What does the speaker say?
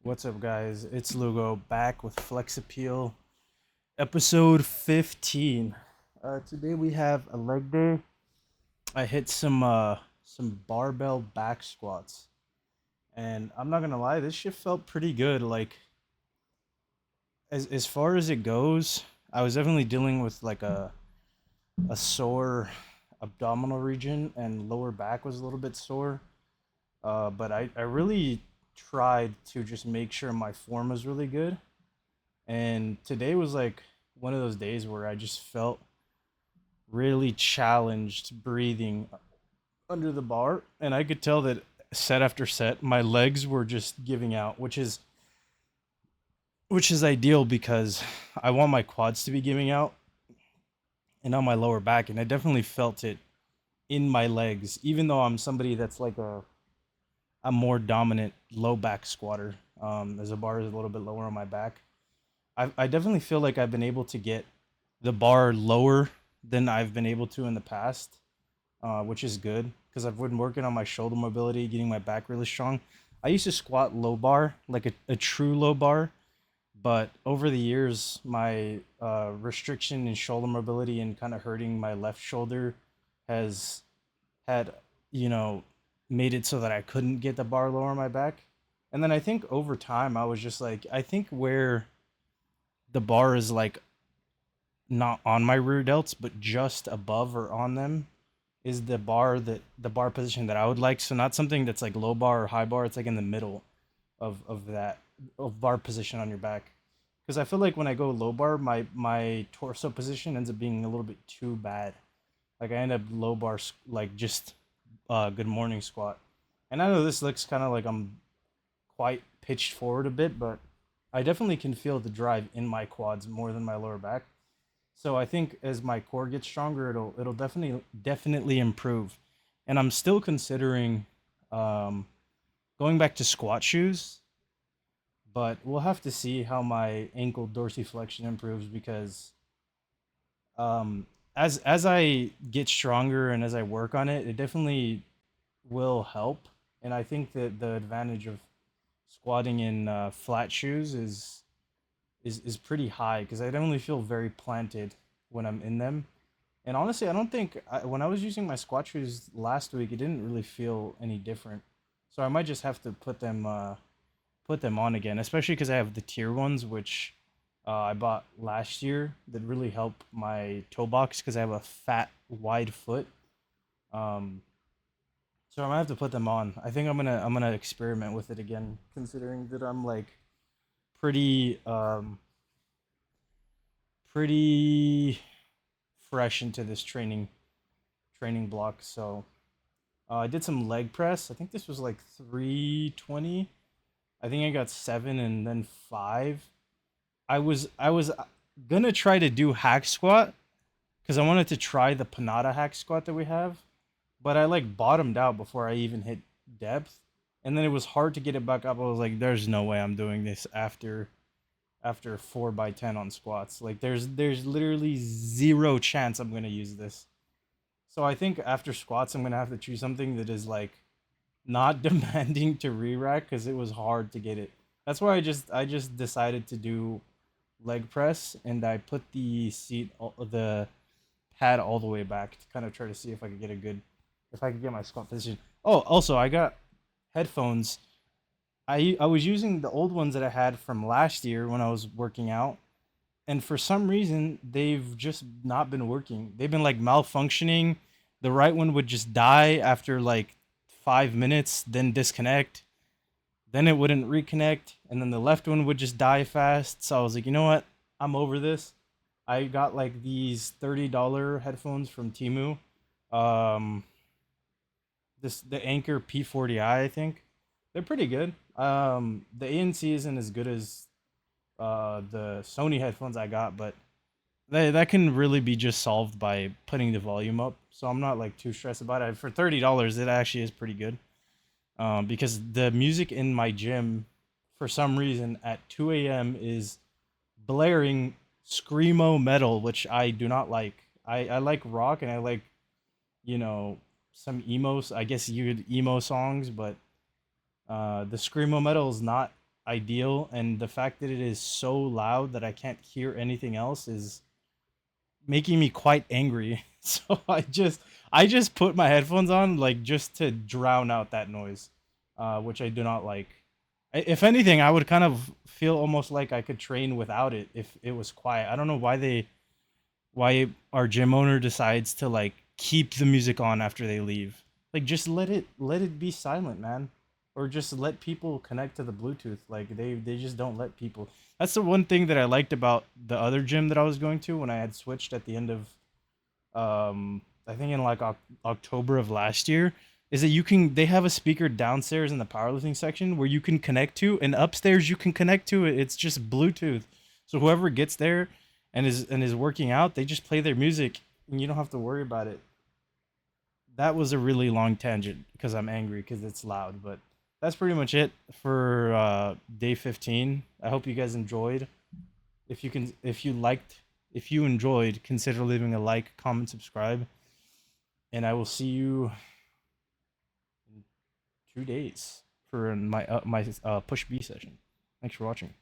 What's up, guys? It's Lugo back with Flex Appeal, episode 15. Today we have a leg day. I hit some barbell back squats, and I'm not gonna lie, this shit felt pretty good. Like as far as it goes, I was definitely dealing with like a sore abdominal region, and lower back was a little bit sore. But I really tried to just make sure my form was really good. And today was like one of those days where I just felt really challenged breathing under the bar. And I could tell that set after set, my legs were just giving out, which is ideal because I want my quads to be giving out and on my lower back. And I definitely felt it in my legs, even though I'm somebody that's like a more dominant low back squatter. As a bar is a little bit lower on my back. I definitely feel like I've been able to get the bar lower than I've been able to in the past, which is good because I've been working on my shoulder mobility, getting my back really strong. I used to squat low bar, like a true low bar, but over the years, my restriction in shoulder mobility and kind of hurting my left shoulder has had, you know, made it so that I couldn't get the bar lower on my back. And then I think over time, I was just like, I think where the bar is like not on my rear delts, but just above or on them is the bar position that I would like. So not something that's like low bar or high bar. It's like in the middle of that of bar position on your back. Because I feel like when I go low bar, my torso position ends up being a little bit too bad. Like I end up low bar like just good morning squat. And I know this looks kind of like I'm quite pitched forward a bit, but I definitely can feel the drive in my quads more than my lower back. So I think as my core gets stronger, it'll definitely improve. And I'm still considering um, going back to squat shoes, but we'll have to see how my ankle dorsiflexion improves because um, as I get stronger and as I work on it, it definitely will help. And I think that the advantage of squatting in flat shoes is pretty high because I definitely feel very planted when I'm in them. And honestly, I don't think when I was using my squat shoes last week, it didn't really feel any different. So I might just have to put them on again, especially because I have the tier ones, which I bought last year that really help my toe box because I have a fat, wide foot. Um, so I might have to put them on. I think I'm gonna experiment with it again, considering that I'm like pretty pretty fresh into this training block. So I did some leg press. I think this was like 320. I think I got seven and then five. I was gonna try to do hack squat because I wanted to try the Panada hack squat that we have, but I like bottomed out before I even hit depth, and then it was hard to get it back up. I was like, "There's no way I'm doing this after 4 by 10 on squats. Like there's literally zero chance I'm gonna use this." So I think after squats, I'm gonna have to choose something that is like not demanding to re-rack because it was hard to get it. That's why I just decided to do leg press and I put the pad all the way back to kind of try to see if I could get a good if I could get my squat position. Oh, also I got headphones. I was using the old ones that I had from last year when I was working out, and for some reason they've just not been working. They've been like malfunctioning. The right one would just die after like 5 minutes, then disconnect. Then it wouldn't reconnect, and then the left one would just die fast. So I was like, you know what? I'm over this. I got like these $30 headphones from Timu. Um, the Anchor P40i, I think they're pretty good. The ANC isn't as good as the Sony headphones I got, but that can really be just solved by putting the volume up. So I'm not like too stressed about it. For $30, it actually is pretty good. Because the music in my gym, for some reason, at 2 a.m. is blaring screamo metal, which I do not like. I like rock and I like you know some emo. I guess you would emo songs, but the screamo metal is not. ideal, and the fact that it is so loud that I can't hear anything else is making me quite angry. So I just put my headphones on like just to drown out that noise, which I do not like. If anything, I would kind of feel almost like I could train without it if it was quiet. I don't know why our gym owner decides to like keep the music on after they leave. Like just let it be silent, man. Or just let people connect to the Bluetooth. Like they just don't let people. That's the one thing that I liked about the other gym that I was going to when I had switched at the end of I think in like October of last year, is that they have a speaker downstairs in the powerlifting section where you can connect to, and upstairs you can connect to it. It's just Bluetooth. So whoever gets there and is working out, they just play their music and you don't have to worry about it. That was a really long tangent because I'm angry because it's loud, but that's pretty much it for day 15. I hope you guys enjoyed. If you enjoyed, consider leaving a like, comment, subscribe, and I will see you in 2 days for my push B session. Thanks for watching.